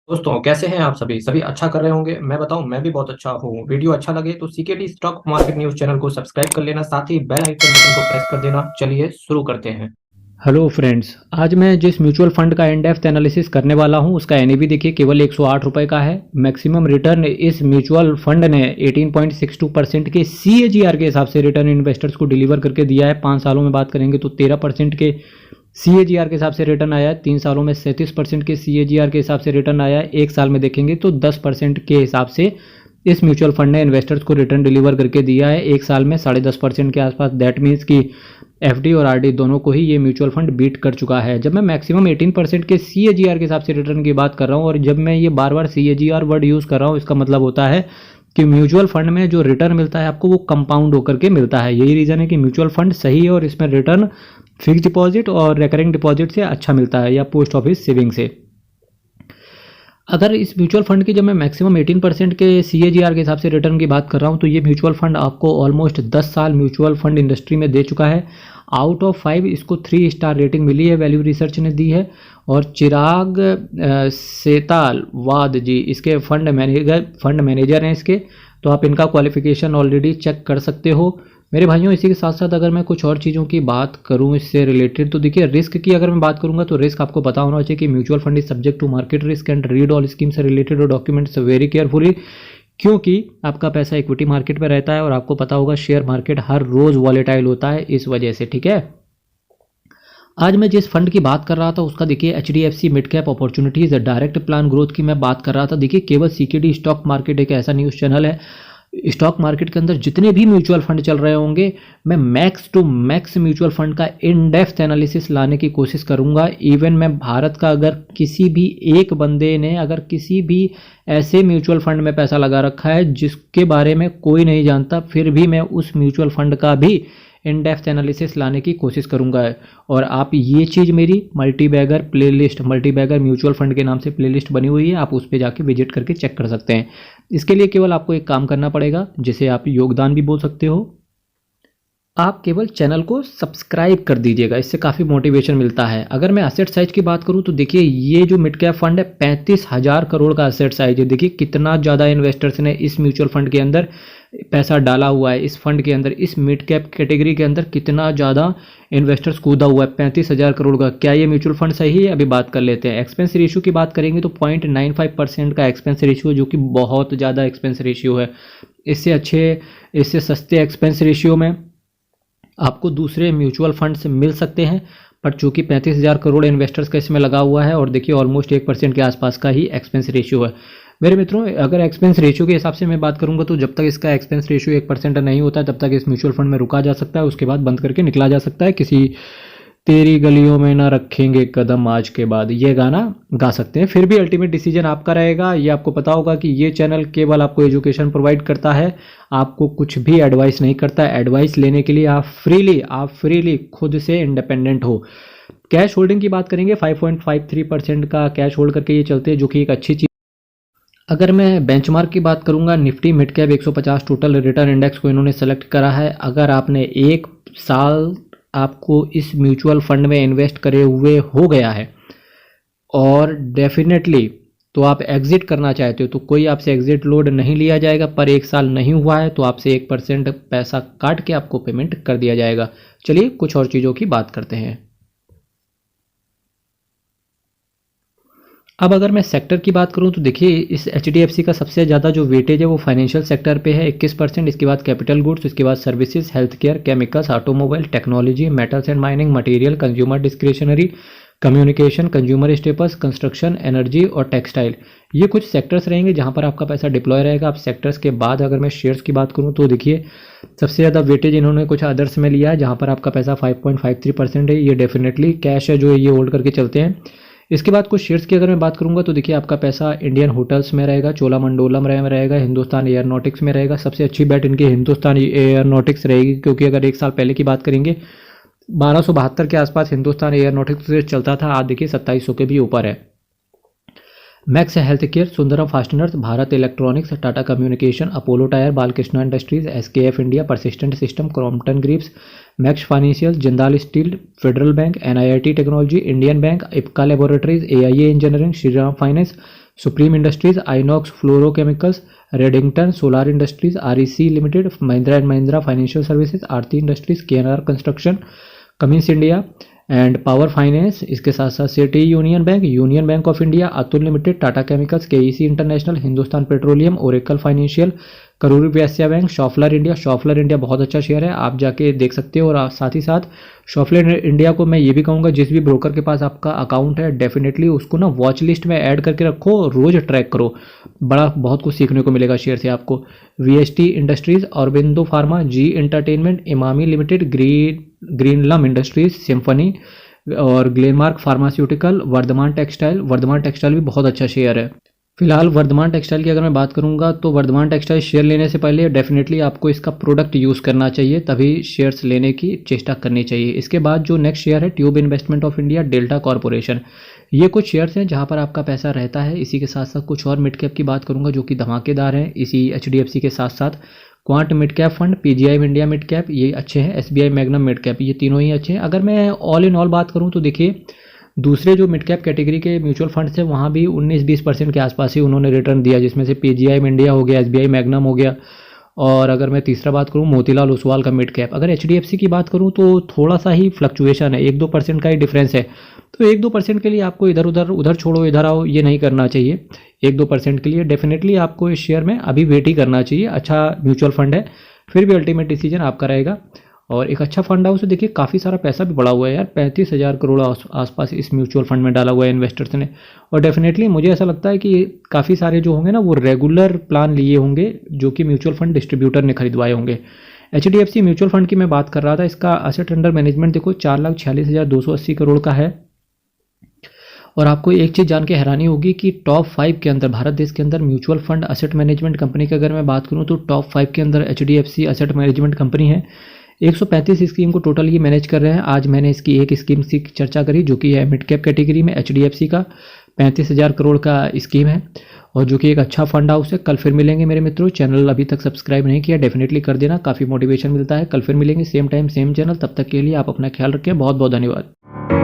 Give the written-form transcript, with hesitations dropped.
दोस्तों कैसे हैं आप सभी सभी अच्छा कर रहे होंगे। मैं बताऊं, मैं भी बहुत अच्छा हूँ। वीडियो अच्छा लगे तो CKD stock market news channel को सब्सक्राइब कर लेना, साथ ही बेल आइकन बटन को प्रेस कर देना। चलिए शुरू करते हैं। हेलो फ्रेंड्स, आज मैं जिस म्यूचुअल फंड का इन डेप्थ एनालिसिस करने वाला हूं उसका एनएवी देखिए केवल 108 रुपये का है। मैक्सिमम रिटर्न इस म्यूचुअल फंड ने 18.62% के सीएजीआर के हिसाब से रिटर्न इन्वेस्टर्स को डिलीवर करके दिया है। 5 सालों में बात करेंगे तो 13% के सीएजीआर के हिसाब से रिटर्न आया है। 3 सालों में 37% के सीएजीआर के हिसाब से रिटर्न आया है। एक साल में देखेंगे तो 10% के हिसाब से इस म्यूचुअल फंड ने इन्वेस्टर्स को रिटर्न डिलीवर करके दिया है। एक साल में 10.5% के आसपास। दैट मीन्स कि एफडी और आरडी दोनों को ही ये म्यूचुअल फंड बीट कर चुका है। जब मैं मैक्सिमम 18% के सीएजीआर के हिसाब से रिटर्न की बात कर रहा हूँ और जब मैं ये बार बार सीएजीआर वर्ड यूज़ कर रहा हूँ, इसका मतलब होता है कि म्यूचुअल फंड में जो रिटर्न मिलता है आपको वो कंपाउंड होकर के मिलता है। यही रीज़न है कि म्यूचुअल फंड सही है और इसमें रिटर्न फिक्स डिपॉजिट और रिकरिंग डिपॉजिट से अच्छा मिलता है या पोस्ट ऑफिस सेविंग से। अगर इस म्यूचुअल फंड की जब मैं मैक्सिमम 18% के सीएजीआर के हिसाब से रिटर्न की बात कर रहा हूँ तो ये म्यूचुअल फंड आपको ऑलमोस्ट 10 साल म्यूचुअल फंड इंडस्ट्री में दे चुका है। आउट ऑफ 5 इसको 3 स्टार रेटिंग मिली है, वैल्यू रिसर्च ने दी है। और चिराग सेताल वाद जी इसके फंड मैनेजर हैं इसके। तो आप इनका क्वालिफिकेशन ऑलरेडी चेक कर सकते हो मेरे भाइयों। इसी के साथ साथ अगर मैं कुछ और चीज़ों की बात करूं इससे रिलेटेड तो देखिए, रिस्क की अगर मैं बात करूंगा तो रिस्क आपको पता होना चाहिए कि mutual fund is subject to market risk and read all scheme से रिलेटेड और डॉक्यूमेंट्स वेरी केयरफुली, क्योंकि आपका पैसा इक्विटी मार्केट में रहता है और आपको पता होगा शेयर मार्केट हर रोज़ वॉलेटाइल होता है इस वजह से। ठीक है, आज मैं जिस फंड की बात कर रहा था उसका देखिए HDFC mid cap opportunities direct plan growth की मैं बात कर रहा था। देखिए केवल सीकेडी स्टॉक मार्केट एक ऐसा न्यूज़ चैनल है, स्टॉक मार्केट के अंदर जितने भी म्यूचुअल फंड चल रहे होंगे मैं Max to Max mutual fund का इन डेप्थ एनालिसिस लाने की कोशिश करूंगा। इवन मैं भारत का अगर किसी भी एक बंदे ने अगर किसी भी ऐसे म्यूचुअल फंड में पैसा लगा रखा है जिसके बारे में कोई नहीं जानता, फिर भी मैं उस म्यूचुअल फंड का भी इन डेप्थ एनालिसिस लाने की कोशिश करूंगा। और आप ये चीज़ मेरी multibagger playlist, multibagger mutual fund के नाम से प्लेलिस्ट बनी हुई है, आप उस पर जाके विजिट करके चेक कर सकते हैं। इसके लिए केवल आपको एक काम करना पड़ेगा जिसे आप योगदान भी बोल सकते हो। आप केवल चैनल को सब्सक्राइब कर दीजिएगा, इससे काफ़ी मोटिवेशन मिलता है। अगर मैं असेट साइज की बात करूं तो देखिए ये जो मिड कैप फंड है 35,000 करोड़ का असेट साइज है। देखिए कितना ज़्यादा इन्वेस्टर्स ने इस म्यूचुअल फंड के अंदर पैसा डाला हुआ है। इस फंड के अंदर, इस मिड कैप कैटेगरी के अंदर कितना ज़्यादा इन्वेस्टर्स कूदा हुआ है, 35,000 करोड़ का। क्या ये म्यूचुअल फंड सही है? अभी बात कर लेते हैं। एक्सपेंस रेशियो की बात करेंगे तो 0.95% का एक्सपेंस रेशियो है, जो कि बहुत ज़्यादा एक्सपेंस रेशियो है। इससे सस्ते एक्सपेंस रेशियो में आपको दूसरे म्यूचुअल फंड से मिल सकते हैं, पर चूंकि 35,000 करोड़ इन्वेस्टर्स का इसमें लगा हुआ है और देखिए ऑलमोस्ट 1% के आसपास का ही एक्सपेंस रेशियो है। मेरे मित्रों, अगर एक्सपेंस रेशियो के हिसाब से मैं बात करूंगा तो जब तक इसका एक्सपेंस रेशियो 1% नहीं होता है तब तक इस म्यूचुअल फंड में रुका जा सकता है, उसके बाद बंद करके निकला जा सकता है। किसी तेरी गलियों में ना रखेंगे कदम आज के बाद, ये गाना गा सकते हैं। फिर भी अल्टीमेट डिसीजन आपका रहेगा। ये आपको पता होगा कि ये चैनल केवल आपको एजुकेशन प्रोवाइड करता है, आपको कुछ भी एडवाइस नहीं करता। एडवाइस लेने के लिए आप फ्रीली खुद से इंडिपेंडेंट हो। कैश होल्डिंग की बात करेंगे, 5.53% का कैश होल्ड करके ये चलते हैं, जो कि एक अच्छी चीज़। अगर मैं बेंचमार्क की बात करूंगा, Nifty mid cap 150 total return index को इन्होंने सेलेक्ट करा है। अगर आपने एक साल आपको इस म्यूचुअल फंड में इन्वेस्ट करे हुए हो गया है और डेफिनेटली तो आप एग्जिट करना चाहते हो तो कोई आपसे एग्जिट लोड नहीं लिया जाएगा, पर एक साल नहीं हुआ है तो आपसे 1% पैसा काट के आपको पेमेंट कर दिया जाएगा। चलिए कुछ और चीज़ों की बात करते हैं। अब अगर मैं सेक्टर की बात करूं तो देखिए इस एचडीएफसी का सबसे ज़्यादा जो वेटेज है वो फाइनेंशियल सेक्टर पे है 21%। इसके बाद कैपिटल गुड्स, इसके बाद services, health care, chemicals, automobile, technology, metals and mining, material, consumer discretionary, communication, consumer staples, construction, energy और टेक्सटाइल। ये कुछ सेक्टर्स रहेंगे जहां पर आपका पैसा डिप्लॉय रहेगा। अब सेक्टर्स के बाद अगर मैं शेयर्स की बात करूं तो देखिए सबसे ज़्यादा वेटेज इन्होंने कुछ अदर्स में लिया है जहां पर आपका पैसा 5.53% है। ये डेफिनेटली कैश है जो ये होल्ड करके चलते हैं। इसके बाद कुछ शेयर्स की अगर मैं बात करूंगा तो देखिए आपका पैसा इंडियन होटल्स में रहेगा, चोलामंडोलम में रहेगा, हिंदुस्तान एयरोनॉटिक्स में रहेगा। सबसे अच्छी बैट इनकी हिंदुस्तान एयरोनॉटिक्स रहेगी, क्योंकि अगर एक साल पहले की बात करेंगे 1272 के आसपास हिंदुस्तान एयरोनॉटिक्स चलता था, आज देखिए 2700 के भी ऊपर है। Max Health Care, Sundaram Fasteners, Bharat Electronics, Tata Communication, Apollo Tyre, Balkrishna Industries, SKF India, Persistent System, Crompton Greaves, Max Financial, Jindal Steel, Federal Bank, NIIT Technology, Indian Bank, Ipca Laboratories, AIA Engineering, Shriram Finance, Supreme Industries, Inox Fluorochemicals, Redington Solar Industries, REC Limited, Mahindra and Mahindra Financial Services, Aarti Industries, KNR Construction, Cummins India and Power Finance. इसके साथ साथ City Union Bank, Union bank of India, Atul Limited, Tata Chemicals, KEC International, Hindustan Petroleum, Oracle Financial, Karur Vysya Bank, Schaeffler India. Schaeffler India बहुत अच्छा share है, आप जाके देख सकते हो। और साथ ही साथ शॉफलर इंडिया को मैं ये भी कहूँगा, जिस भी ब्रोकर के पास आपका अकाउंट है डेफिनेटली उसको ना वॉच लिस्ट में ऐड करके रखो, रोज ट्रैक करो, बड़ा बहुत कुछ सीखने को मिलेगा शेयर से आपको। VST Industries, Aurobindo Pharma, Zee Entertainment, Emami Limited, Greenlam Industries, Symphony और Glenmark Pharmaceutical, Vardhman Textile. Vardhman Textile भी बहुत अच्छा शेयर है। फिलहाल वर्धमान टेक्सटाइल की अगर मैं बात करूंगा तो वर्धमान टेक्सटाइल शेयर लेने से पहले डेफिनेटली आपको इसका प्रोडक्ट यूज़ करना चाहिए, तभी शेयर्स लेने की चेष्टा करनी चाहिए। इसके बाद जो नेक्स्ट शेयर है tube investment of India, delta corporation. ये कुछ शेयर्स हैं जहां पर आपका पैसा रहता है। इसी के साथ साथ कुछ और मिड कैप की बात करूंगा जो कि धमाकेदार हैं इसी HDFC के साथ साथ। Quant mid cap fund, PGI India mid cap, ये अच्छे हैं। SBI मैग्नम मिड कैप, ये तीनों ही अच्छे हैं। अगर मैं ऑल इन ऑल बात करूँ तो देखिए, दूसरे जो मिड कैप कैटेगरी के म्यूचुअल फंड्स हैं वहाँ भी 19-20% के आसपास ही उन्होंने रिटर्न दिया, जिसमें से पीजीआई इंडिया हो गया, SBI मैग्नम हो गया, और अगर मैं तीसरा बात करूँ मोतीलाल ओसवाल का मिड कैप। अगर HDFC की बात करूँ तो थोड़ा सा ही फ्लक्चुएशन है, 1-2% का ही डिफरेंस है। तो 1-2% के लिए आपको उधर छोड़ो इधर आओ ये नहीं करना चाहिए। 1-2% के लिए डेफिनेटली आपको इस शेयर में अभी वेट ही करना चाहिए। अच्छा म्यूचुअल फंड है, फिर भी अल्टीमेट डिसीजन आपका रहेगा। और एक अच्छा फंड हाउस, देखिए काफ़ी सारा पैसा भी पड़ा हुआ है यार, 35,000 करोड़ आसपास इस म्यूचुअल फंड में डाला हुआ है इन्वेस्टर्स ने। और डेफिनेटली मुझे ऐसा लगता है कि काफ़ी सारे जो होंगे ना वो रेगुलर प्लान लिए होंगे, जो कि म्यूचुअल फंड डिस्ट्रीब्यूटर ने खरीदवाए होंगे। HDFC म्यूचुअल फंड की मैं बात कर रहा था, इसका असेट अंडर मैनेजमेंट देखो 4,46,280 करोड़ का है। और आपको एक चीज़ जान के हैरानी होगी कि टॉप 5 के अंदर, भारत देश के अंदर mutual fund asset management company की अगर मैं बात करूँ तो टॉप 5 के अंदर HDFC असेट मैनेजमेंट कंपनी है। 135 स्कीम को टोटल ये मैनेज कर रहे हैं। आज मैंने इसकी एक स्कीम की चर्चा करी जो कि है मिड कैप कैटेगरी में, HDFC का 35,000 करोड़ का स्कीम है और जो कि एक अच्छा फंड हाउस है। कल फिर मिलेंगे मेरे मित्रों। चैनल अभी तक सब्सक्राइब नहीं किया डेफिनेटली कर देना, काफ़ी मोटिवेशन मिलता है। कल फिर मिलेंगे सेम टाइम सेम चैनल, तब तक के लिए आप अपना ख्याल रखें। बहुत बहुत धन्यवाद।